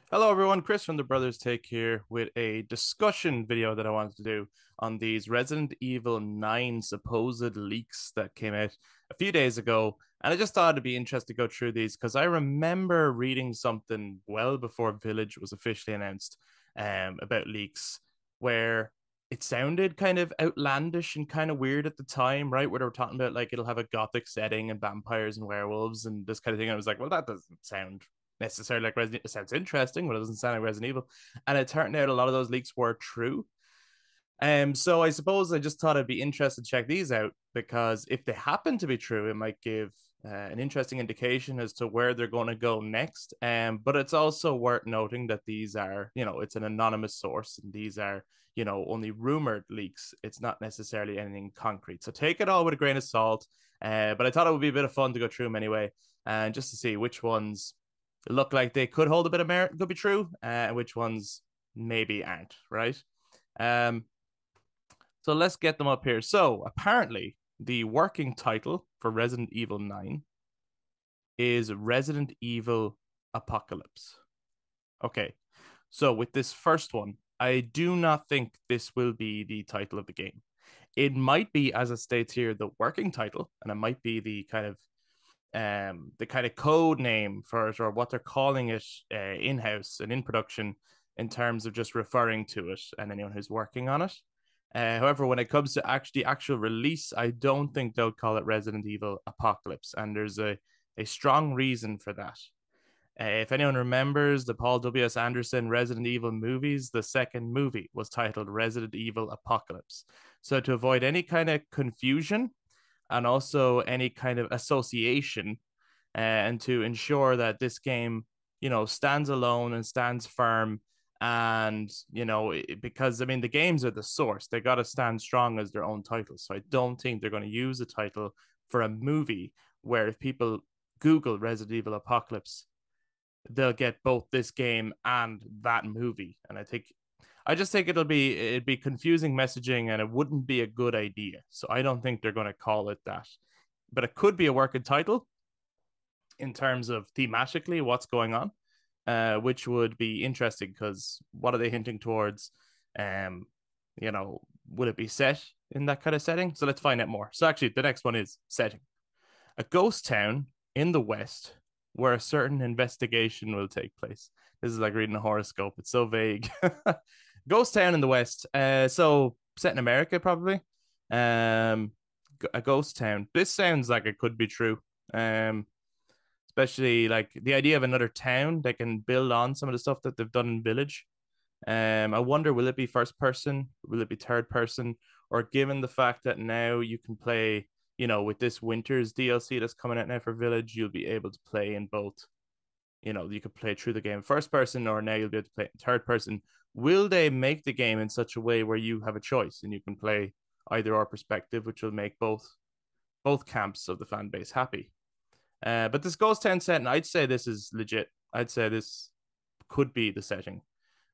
Hello everyone, Chris from the Brothers Take here with a discussion video that I wanted to do on these Resident Evil 9 supposed leaks that came out a few days ago. And I just thought it'd be interesting to go through these because I remember reading something well before Village was officially announced about leaks where it sounded kind of outlandish and kind of weird at the time, right? Where they were talking about like it'll have a gothic setting and vampires and werewolves and this kind of thing. And I was like, well, that doesn't sound necessarily like Resident. It sounds interesting, but it doesn't sound like Resident Evil. And it turned out a lot of those leaks were true. So I suppose I just thought I'd be interested to check these out because if they happen to be true, it might give an interesting indication as to where they're going to go next. But it's also worth noting that these are, it's an anonymous source and these are, only rumored leaks. It's not necessarily anything concrete. So take it all with a grain of salt. But I thought it would be a bit of fun to go through them anyway, and just to see which ones look like they could hold a bit of merit, could be true, and which ones maybe aren't, right? Um, so let's get them up here. So apparently, the working title for Resident Evil 9 is Resident Evil Apocalypse. Okay, so with this first one, I do not think this will be the title of the game. It might be, as it states here, the working title, and it might be the kind of code name for it or what they're calling it in house and in production in terms of just referring to it and anyone who's working on it. However, when it comes to actual release, I don't think they'll call it Resident Evil Apocalypse, and there's a strong reason for that. If anyone remembers the Paul W.S. Anderson Resident Evil movies, the second movie was titled Resident Evil Apocalypse. So, to avoid any kind of confusion and also any kind of association, and to ensure that this game, stands alone and stands firm. And, because I mean, the games are the source, they got to stand strong as their own title. So I don't think they're going to use a title for a movie where if people Google Resident Evil Apocalypse, they'll get both this game and that movie. And I just think it'd be confusing messaging and it wouldn't be a good idea. So I don't think they're going to call it that. But it could be a working title in terms of thematically what's going on, which would be interesting because what are they hinting towards? Um, would it be set in that kind of setting? So let's find out more. So actually, the next one is setting a ghost town in the West where a certain investigation will take place. This is like reading a horoscope. It's so vague. Ghost town in the West. So set in America, probably. Um, a ghost town. This sounds like it could be true. Especially like the idea of another town that can build on some of the stuff that they've done in Village. I wonder, will it be first person? Will it be third person? Or given the fact that now you can play, with this winter's DLC that's coming out now for Village, you'll be able to play in both. You could play through the game first person, or now you'll be able to play in third person. Will they make the game in such a way where you have a choice and you can play either or perspective, which will make both camps of the fan base happy? But this Ghost Town setting, I'd say this is legit. I'd say this could be the setting,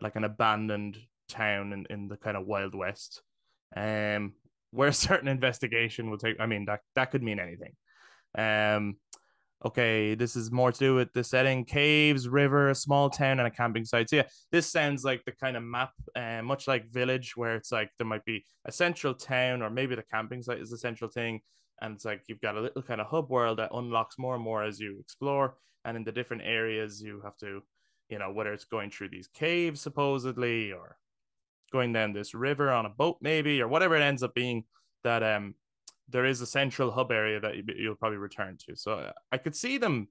like an abandoned town in the kind of Wild West, where a certain investigation will take. I mean, that could mean anything. Um, okay, this is more to do with the setting: caves, river, a small town, and a camping site. So yeah, this sounds like the kind of map, much like Village, where it's like there might be a central town, or maybe the camping site is the central thing, and it's like you've got a little kind of hub world that unlocks more and more as you explore, and in the different areas you have to, whether it's going through these caves supposedly or going down this river on a boat maybe or whatever it ends up being, that there is a central hub area that you'll probably return to. So I could see them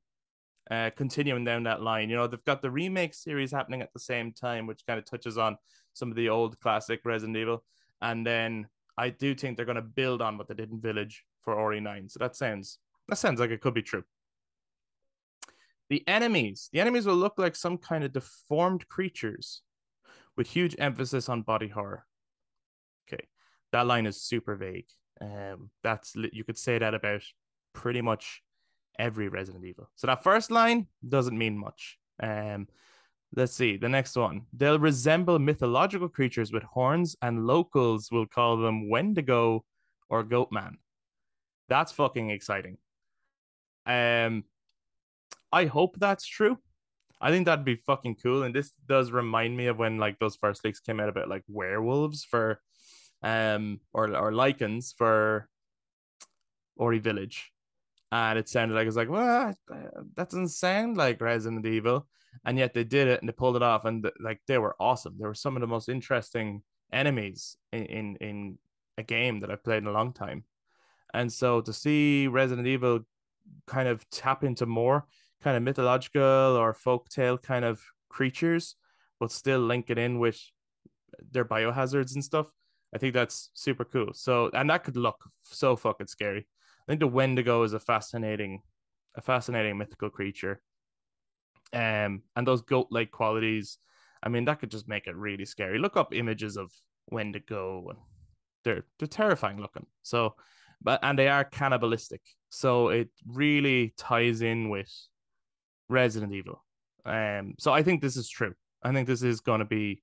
continuing down that line. They've got the remake series happening at the same time, which kind of touches on some of the old classic Resident Evil, and then I do think they're going to build on what they did in Village for Ori 9. So that sounds like it could be true. The enemies will look like some kind of deformed creatures with huge emphasis on body horror. Okay, that line is super vague. That's you could say that about pretty much every Resident Evil. So that first line doesn't mean much. Let's see the next one. They'll resemble mythological creatures with horns, and locals will call them Wendigo or Goatman. That's fucking exciting. Um, I hope that's true. I think that'd be fucking cool. And this does remind me of when like those first leaks came out about like werewolves for or lichens for Ori Village. And it sounded like it's like, well, that doesn't sound like Resident Evil. And yet they did it and they pulled it off, and like they were awesome. They were some of the most interesting enemies in a game that I've played in a long time. And so to see Resident Evil kind of tap into more kind of mythological or folktale kind of creatures, but still link it in with their biohazards and stuff. I think that's super cool. So, and that could look so fucking scary. I think the Wendigo is a fascinating mythical creature. And those goat-like qualities, I mean, that could just make it really scary. Look up images of Wendigo, and they're terrifying looking. So, but and they are cannibalistic. So it really ties in with Resident Evil. So I think this is true. I think this is going to be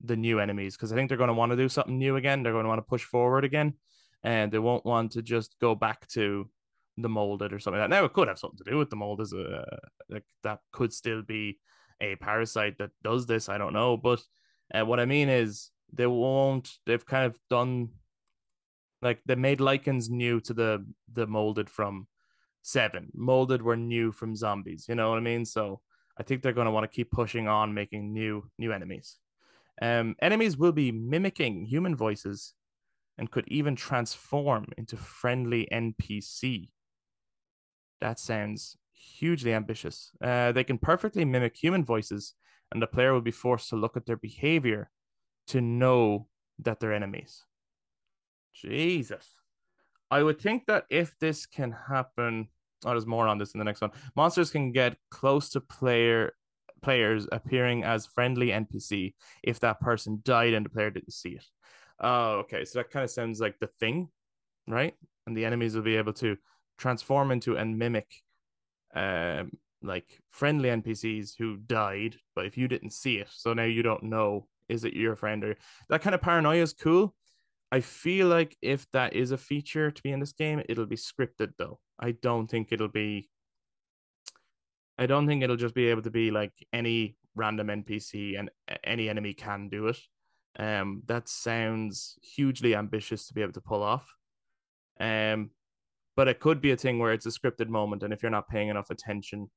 the new enemies because I think they're going to want to do something new again. They're going to want to push forward again, and they won't want to just go back to the molded or something like that. Now it could have something to do with the mold as a like that could still be a parasite that does this. I don't know, but what I mean is they won't. They've kind of done like they made lichens new to the molded from seven. Molded were new from zombies. You know what I mean? So I think they're going to want to keep pushing on, making new enemies. Enemies will be mimicking human voices and could even transform into friendly NPC. That sounds hugely ambitious. They can perfectly mimic human voices, and the player will be forced to look at their behavior to know that they're enemies. Jesus. I would think that if this can happen, oh, there's more on this in the next one. Monsters can get close to players appearing as friendly NPC if that person died and the player didn't see it. Oh, okay. So that kind of sounds like the thing, right? And the enemies will be able to transform into and mimic like friendly NPCs who died, but if you didn't see it, so now you don't know is it your friend or that kind of paranoia is cool. I feel like if that is a feature to be in this game, it'll be scripted though. I don't think it'll just be able to be like any random NPC and any enemy can do it. That sounds hugely ambitious to be able to pull off. Um, but it could be a thing where it's a scripted moment, and if you're not paying enough attention,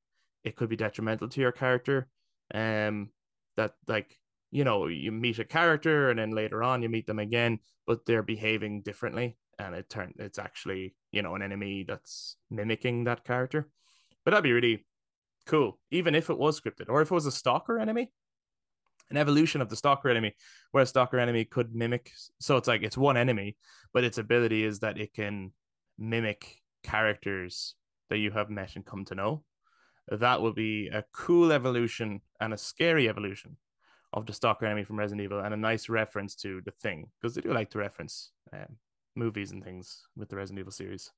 it could be detrimental to your character. That like you meet a character and then later on you meet them again, but they're behaving differently, and it's actually an enemy that's mimicking that character. But that'd be really cool, even if it was scripted, or if it was a stalker enemy, an evolution of the stalker enemy, where a stalker enemy could mimic. So it's like it's one enemy, but its ability is that it can mimic characters that you have met and come to know. That would be a cool evolution and a scary evolution of the stalker enemy from Resident Evil, and a nice reference to the thing because they do like to reference movies and things with the Resident Evil series.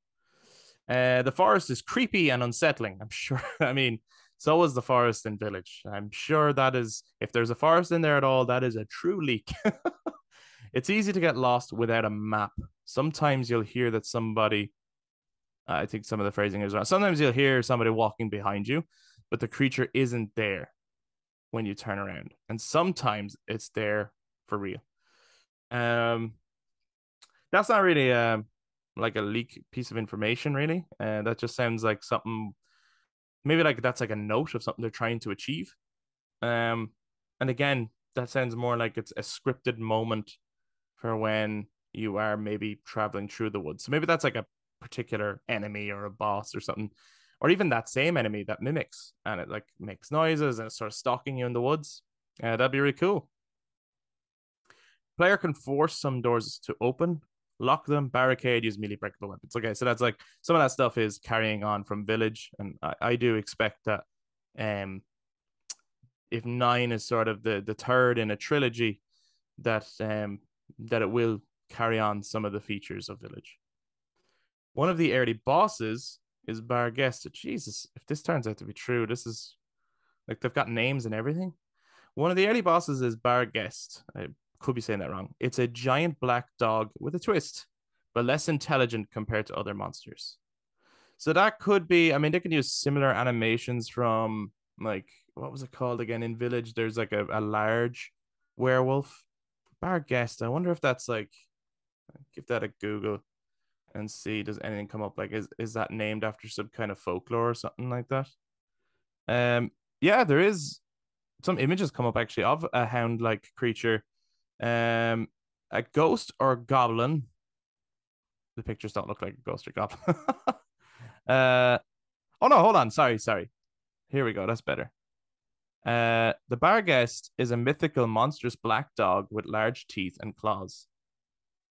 The forest is creepy and unsettling. I'm sure. I mean, so is the forest in Village. I'm sure that is, if there's a forest in there at all, that is a true leak. It's easy to get lost without a map. Sometimes you'll hear that somebody, I think some of the phrasing is wrong. Sometimes you'll hear somebody walking behind you, but the creature isn't there when you turn around. And sometimes it's there for real. Um, that's not really like a leak piece of information, really. That just sounds like something. Maybe like that's like a note of something they're trying to achieve. Um, and again, that sounds more like it's a scripted moment for when you are maybe traveling through the woods. So maybe that's like a particular enemy or a boss or something, or even that same enemy that mimics and it like makes noises and it's sort of stalking you in the woods. That'd be really cool. Player can force some doors to open, lock them, barricade, use melee breakable weapons. Okay, so that's like some of that stuff is carrying on from Village, and I do expect that if nine is sort of the third in a trilogy, that it will carry on some of the features of Village. One of the early bosses is Barghest. Jesus, if this turns out to be true, this is like they've got names and everything. One of the early bosses is Barghest. I could be saying that wrong. It's a giant black dog with a twist, but less intelligent compared to other monsters. So that could be, I mean, they can use similar animations from Like, what was it called again? In Village, there's like a large werewolf. Bar guest. I wonder if that's like, give that a Google and see does anything come up. Like, is that named after some kind of folklore or something like that? Um, yeah, there is some images come up actually of a hound-like creature. Um, a ghost or goblin. The pictures don't look like a ghost or goblin. Oh no, hold on. Sorry. Here we go. That's better. The Barghest is a mythical monstrous black dog with large teeth and claws.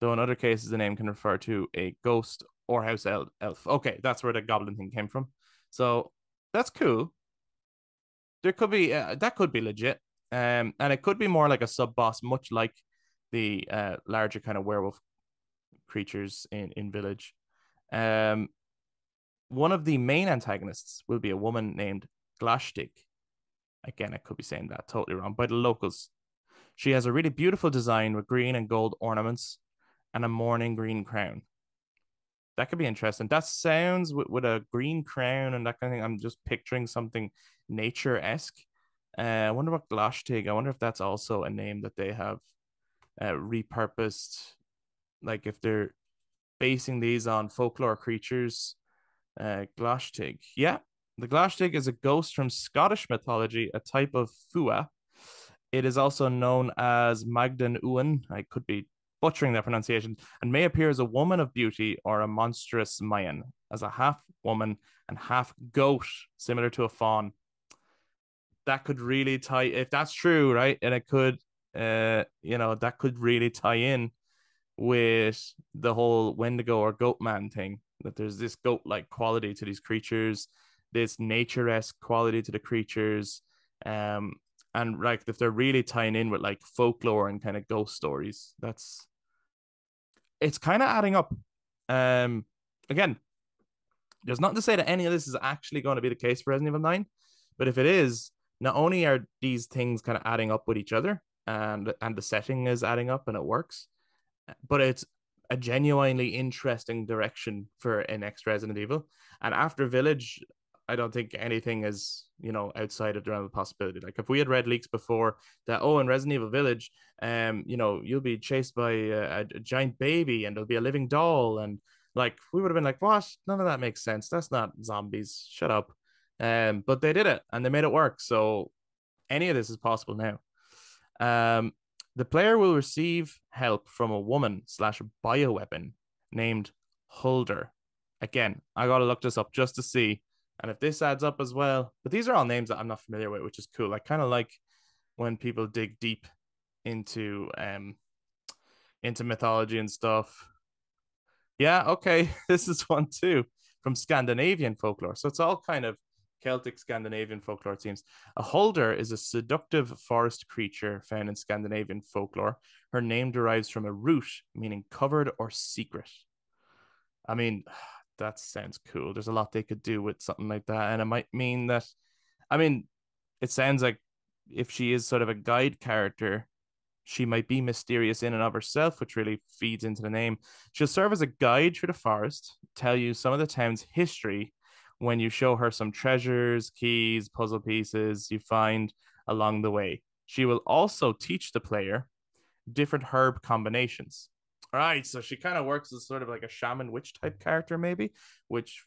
Though in other cases, the name can refer to a ghost or house elf. Okay, that's where the goblin thing came from. So that's cool. There could be that could be legit. And it could be more like a sub boss, much like the larger kind of werewolf creatures in Village. Um, One of the main antagonists will be a woman named Glashdig. Again, I could be saying that totally wrong by the locals. She has a really beautiful design with green and gold ornaments and a morning green crown. That could be interesting. That sounds with a green crown and that kind of thing. I'm just picturing something nature esque. I wonder what Glashtig. I wonder if that's also a name that they have repurposed. Like if they're basing these on folklore creatures. Glashtig. Yeah, the Glashtig is a ghost from Scottish mythology, a type of fua. It is also known as Magdan Uen. I could be butchering that pronunciation, and may appear as a woman of beauty or a monstrous Mayan, as a half woman and half goat, similar to a faun. That could really tie, if that's true, right? And it could, that could really tie in with the whole Wendigo or goat man thing. That there's this goat like quality to these creatures, this nature esque quality to the creatures. Um, and like if they're really tying in with like folklore and kind of ghost stories, it's kind of adding up. Um, Again, there's nothing to say that any of this is actually going to be the case for Resident Evil 9, but if it is, not only are these things kind of adding up with each other and the setting is adding up and it works, but it's a genuinely interesting direction for an next Resident Evil. And after Village, I don't think anything is, outside of the realm of possibility. Like if we had read leaks before that, oh, in Resident Evil Village, you'll be chased by a giant baby and there'll be a living doll, and like we would have been like, what? None of that makes sense. That's not zombies. Shut up. But they did it and they made it work. So any of this is possible now. Um, the player will receive help from a woman slash bioweapon named Hulder. Again, I gotta look this up just to see, and if this adds up as well. But these are all names that I'm not familiar with, which is cool. I kind of like when people dig deep into into mythology and stuff. Yeah, okay, this is one too from Scandinavian folklore. So it's all kind of Celtic Scandinavian folklore themes. A holder is a seductive forest creature found in Scandinavian folklore. Her name derives from a root meaning covered or secret. I mean, that sounds cool. There's a lot they could do with something like that. And it might mean that, I mean, it sounds like if she is sort of a guide character, she might be mysterious in and of herself, which really feeds into the name. She'll serve as a guide through the forest, tell you some of the town's history when you show her some treasures, keys, puzzle pieces you find along the way. She will also teach the player different herb combinations. All right, so she kind of works as sort of like a shaman witch type character, maybe, which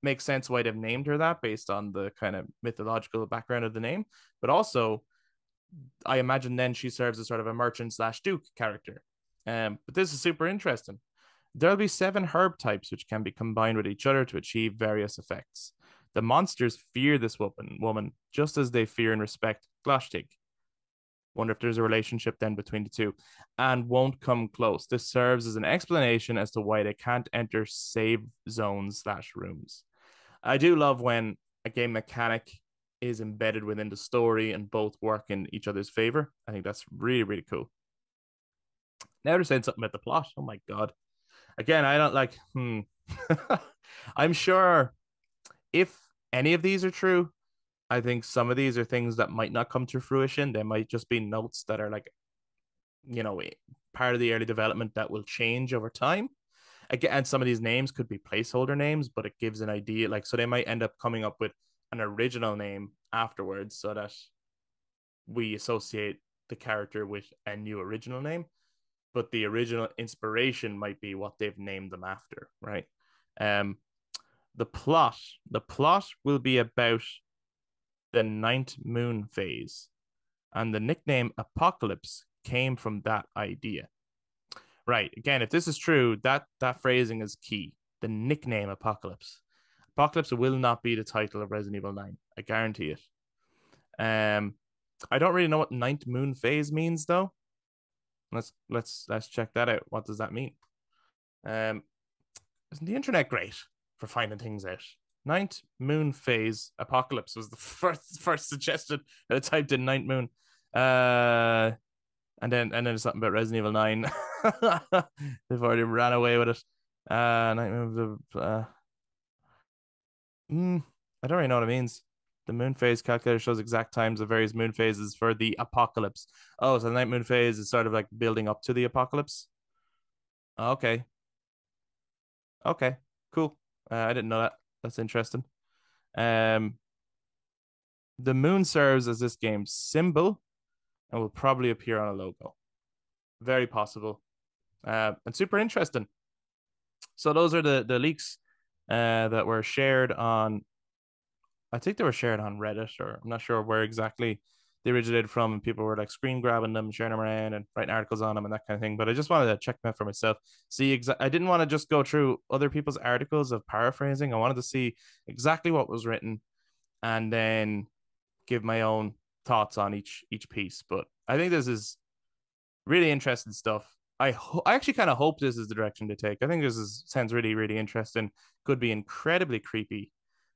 makes sense why they've named her that based on the kind of mythological background of the name. But also, I imagine then she serves as sort of a merchant slash duke character. But this is super interesting. There'll be 7 herb types which can be combined with each other to achieve various effects. The monsters fear this woman just as they fear and respect Glashtig. Wonder if there's a relationship then between the two, and won't come close. This serves as an explanation as to why they can't enter save zones slash rooms. I do love when a game mechanic is embedded within the story and both work in each other's favor. I think that's really, really cool. Now they're saying something about the plot. Oh my god. Again, I don't like, I'm sure if any of these are true, I think some of these are things that might not come to fruition. They might just be notes that are like, you know, part of the early development that will change over time. Again, and some of these names could be placeholder names, but it gives an idea. Like, so they might end up coming up with an original name afterwards so that we associate the character with a new original name, but the original inspiration might be what they've named them after, right? Um, the plot, the plot will be about the ninth moon phase, and the nickname Apocalypse came from that idea. Right. Again, if this is true, that phrasing is key. The nickname Apocalypse. Apocalypse will not be the title of Resident Evil 9. I guarantee it. Um, I don't really know what ninth moon phase means though. Let's check that out. What does that mean? Um, isn't the internet great for finding things out? Ninth moon phase apocalypse was the first suggested that I typed in ninth moon. And then there's something about Resident Evil 9. They've already ran away with it. Night moon, I don't really know what it means. The moon phase calculator shows exact times of various moon phases for the apocalypse. Oh, so the night moon phase is sort of like building up to the apocalypse. Okay. Okay. Cool. I didn't know that. That's interesting. Um, the moon serves as this game's symbol and will probably appear on a logo. Very possible. And super interesting. So those are the leaks that were shared on. I think they were shared on Reddit, or I'm not sure where exactly they originated from, and people were like screen grabbing them, sharing them around, and writing articles on them and that kind of thing. But I just wanted to check them out for myself. See, I didn't want to just go through other people's articles of paraphrasing. I wanted to see exactly what was written, and then give my own thoughts on each piece. But I think this is really interesting stuff. I actually kind of hope this is the direction to take. I think sounds really interesting. Could be incredibly creepy.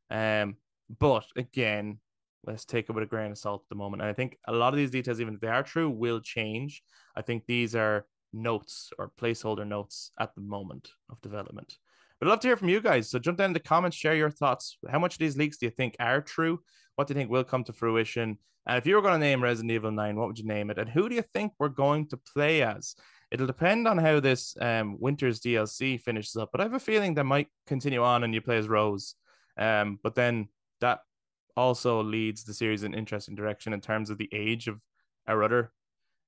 But again, let's take it with a grain of salt at the moment. And I think a lot of these details, even if they are true, will change. I think these are notes or placeholder notes at the moment of development. But I'd love to hear from you guys. So jump down in the comments, share your thoughts. How much of these leaks do you think are true? What do you think will come to fruition? And if you were going to name Resident Evil 9, what would you name it? And who do you think we're going to play as? It'll depend on how this Winter's DLC finishes up. But I have a feeling that might continue on and you play as Rose. But then that also leads the series in an interesting direction in terms of the age of our other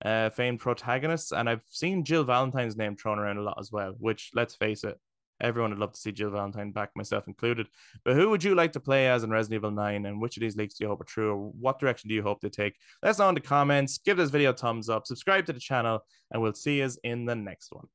famed protagonists. And I've seen Jill Valentine's name thrown around a lot as well, which, let's face it, everyone would love to see Jill Valentine back, myself included. But who would you like to play as in Resident Evil 9? And which of these leaks do you hope are true? Or what direction do you hope they take? Let us know in the comments. Give this video a thumbs up. Subscribe to the channel. And we'll see you in the next one.